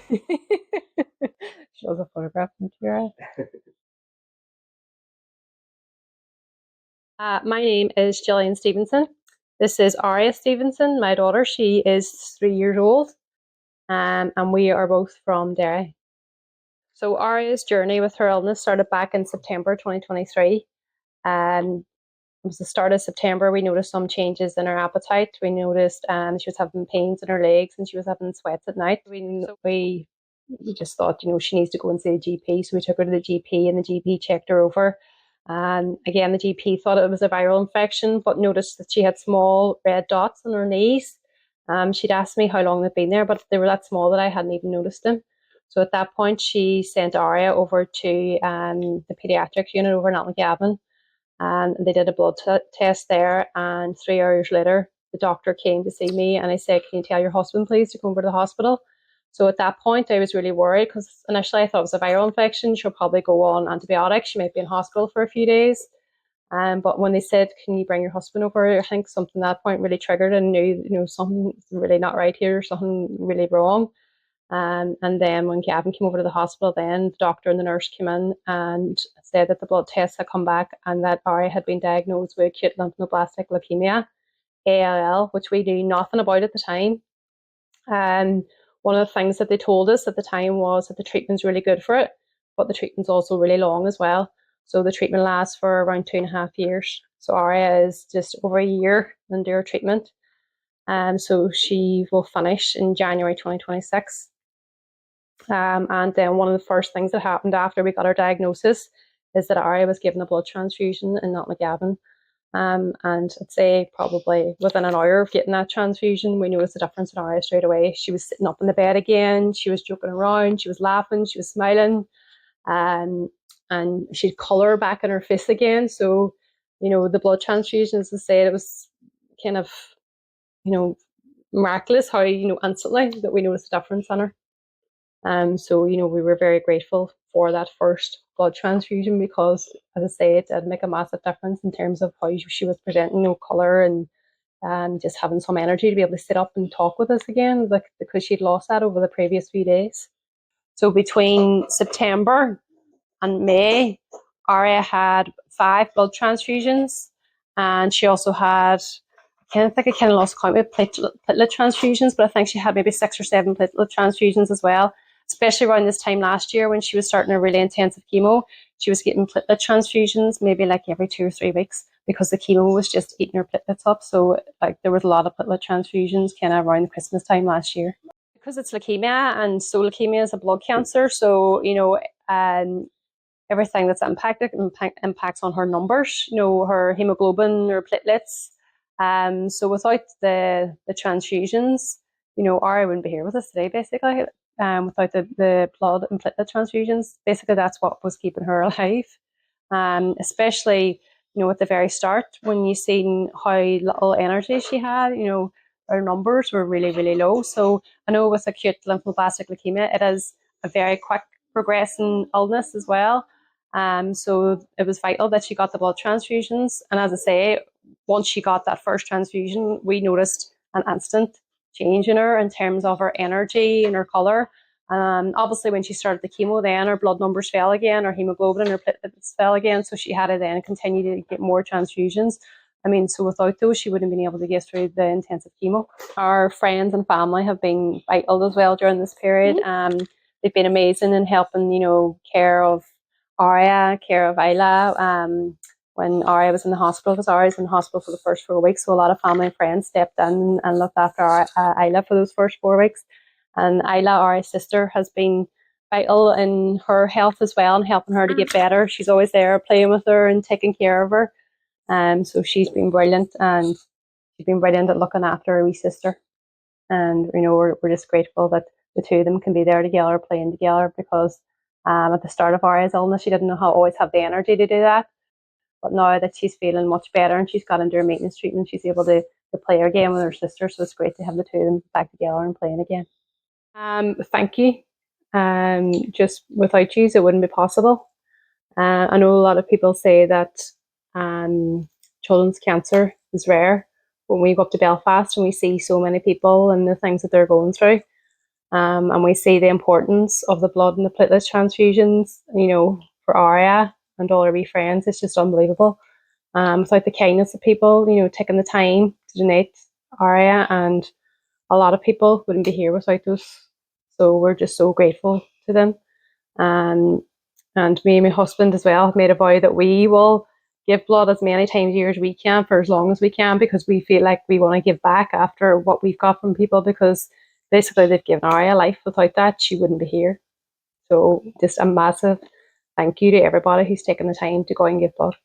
Shows a photograph into your eye. My name is Gillian Stevenson. This is Aria Stevenson, my daughter. She is 3 years old, and we are both from Derry. So Aria's journey with her illness started back in September 2023. It was the start of September. We noticed some changes in her appetite. We noticed she was having pains in her legs and she was having sweats at night. We just thought, she needs to go and see the GP. So we took her to the GP and the GP checked her over. And again, the GP thought it was a viral infection, but noticed that she had small red dots on her knees. She'd asked me how long they'd been there, but they were that small that I hadn't even noticed them. So at that point, she sent Aria over to the paediatric unit over in Leukaemia, and they did a blood test there. And 3 hours later, the doctor came to see me, and I said, "Can you tell your husband, please, to come over to the hospital?" So at that point, I was really worried because initially I thought it was a viral infection. She'll probably go on antibiotics. She might be in hospital for a few days. But when they said, "Can you bring your husband over?" I think something at that point really triggered and knew, something's really not right here, something really wrong. And then when Gavin came over to the hospital, then the doctor and the nurse came in and said that the blood tests had come back and that Aria had been diagnosed with acute lymphoblastic leukemia, ALL, which we knew nothing about at the time. And one of the things that they told us at the time was that the treatment's really good for it, but the treatment's also really long as well. So the treatment lasts for around 2.5 years. So Aria is just over a year into her treatment. So she will finish in January 2026. And then one of the first things that happened after we got our diagnosis is that Aria was given a blood transfusion in Leukaemia. And I'd say probably within an hour of getting that transfusion, we noticed the difference in Aria straight away. She was sitting up in the bed again. She was joking around. She was laughing. She was smiling. And she had colour back in her face again. So, the blood transfusion, as I said, it was kind of, miraculous how, instantly that we noticed a difference in her. So, we were very grateful for that first blood transfusion because, as I say, it did make a massive difference in terms of how she was presenting, colour and just having some energy to be able to sit up and talk with us again, because she'd lost that over the previous few days. So between September and May, Aria had 5 blood transfusions, and she also had, I think I kind of lost count with platelet transfusions, but I think she had maybe 6 or 7 platelet transfusions as well. Especially around this time last year when she was starting a really intensive chemo, she was getting platelet transfusions maybe like every 2 or 3 weeks because the chemo was just eating her platelets up. So there was a lot of platelet transfusions kind of around Christmas time last year. Because it's leukemia, and so leukemia is a blood cancer, so everything that's impacts on her numbers, her hemoglobin, her platelets. So without the transfusions, Aria wouldn't be here with us today, basically. Without the blood and platelet transfusions, basically that's what was keeping her alive. Especially, at the very start when you seen how little energy she had, her numbers were really, really low. So I know with acute lymphoblastic leukemia, it is a very quick progressing illness as well. So it was vital that she got the blood transfusions. And as I say, once she got that first transfusion, we noticed an instant change in her in terms of her energy and her colour. Obviously, when she started the chemo, then her blood numbers fell again, her hemoglobin and her platelets fell again. So she had to then continue to get more transfusions. So without those, she wouldn't have been able to get through the intensive chemo. Our friends and family have been vital as well during this period. They've been amazing in helping, care of Aria, care of Isla. When Aria was in the hospital, because Aria was in the hospital for the first 4 weeks, so a lot of family and friends stepped in and looked after Isla for those first 4 weeks. And Isla, Aria's sister, has been vital in her health as well and helping her to get better. She's always there playing with her and taking care of her. So she's been brilliant, and she's been brilliant at looking after her wee sister. And we're just grateful that the two of them can be there together, playing together, because at the start of Aria's illness, she didn't always have the energy to do that. But now that she's feeling much better and she's got into her maintenance treatment, she's able to play again with her sister. So it's great to have the two of them back together and playing again. Thank you. Just without you, it wouldn't be possible. I know a lot of people say that children's cancer is rare. When we go up to Belfast and we see so many people and the things that they're going through, And we see the importance of the blood and the platelet transfusions, for Aria and all our wee friends. It's just unbelievable. Without the kindness of people, taking the time to donate Aria, and a lot of people wouldn't be here without us. So we're just so grateful to them. And me and my husband as well have made a vow that we will give blood as many times a year as we can for as long as we can, because we feel like we want to give back after what we've got from people, because basically they've given Aria life. Without that, she wouldn't be here. So just a massive thank you to everybody who's taken the time to go and give blood.